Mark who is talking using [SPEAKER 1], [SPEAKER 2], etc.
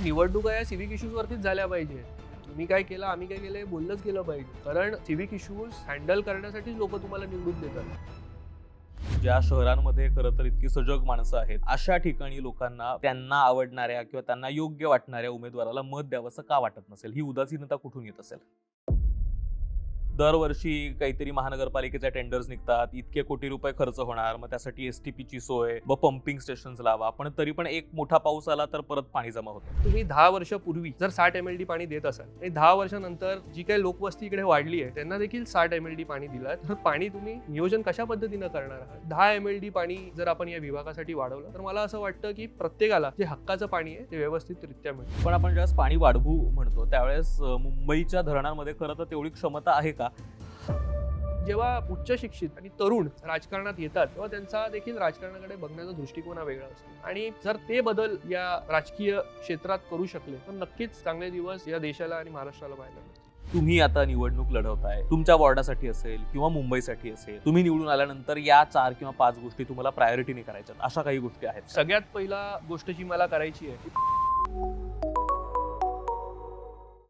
[SPEAKER 1] निवडणुका या civic issues वरतीच झाल्या पाहिजे. तुम्ही काय केलं, आम्ही काय केलं हे बोललंच गेलं पाहिजे. कारण सिव्हिक इश्यूज हँडल करण्यासाठी लोक तुम्हाला निवडून देतात.
[SPEAKER 2] ज्या शहरांमध्ये खरं तर इतकी सजग माणसं आहेत, अशा ठिकाणी लोकांना त्यांना आवडणाऱ्या किंवा त्यांना योग्य वाटणाऱ्या उमेदवाराला मत द्यावंसं का वाटत नसेल? ही उदासीनता कुठून येत असेल? दरवर्षी काहीतरी महानगरपालिकेच्या टेंडर्स निघतात, इतके कोटी रुपये खर्च होणार, मग त्यासाठी एसटीपीची सोय, व पंपिंग स्टेशन्स लावा, पण तरी पण एक मोठा पाऊस आला तर परत पाणी जमा होतं.
[SPEAKER 1] तुम्ही 10 वर्षापूर्वी जर 60 MLD पाणी देत असाल आणि 10 वर्षानंतर जी काही लोकवस्ती इकडे वाढली आहे त्यांना देखील 60 MLD पाणी दिलं, तर पाणी तुम्ही नियोजन कशा पद्धतीनं करणार आहात? 10 MLD पाणी जर आपण या विभागासाठी वाढवलं तर मला असं वाटतं की प्रत्येकाला जे हक्काचं पाणी आहे ते व्यवस्थितरित्या मिळेल.
[SPEAKER 2] पण आपण ज्यावेळेस पाणी वाढवू म्हणतो त्यावेळेस मुंबईच्या धरणांमध्ये खरं तर तेवढी क्षमता आहे का?
[SPEAKER 1] जेव्हा उच्च शिक्षित आणि तरुण राजकारणात येतात तेव्हा त्यांचा देखील राजकारणाकडे बघण्याचा दृष्टिकोन हा वेगळा असतो आणि जर ते बदल या राजकीय क्षेत्रात करू शकले तर नक्कीच चांगले दिवस या देशाला आणि महाराष्ट्राला पाहायला मिळतील.
[SPEAKER 2] तुम्ही आता निवडणूक लढवताय, तुमच्या वॉर्डासाठी असेल किंवा मुंबईसाठी असेल, तुम्ही निवडून आल्यानंतर या 4 किंवा 5 गोष्टी तुम्हाला प्रायोरिटीने करायच्यात, अशा काही गोष्टी आहेत?
[SPEAKER 1] सगळ्यात पहिला गोष्ट जी मला करायची आहे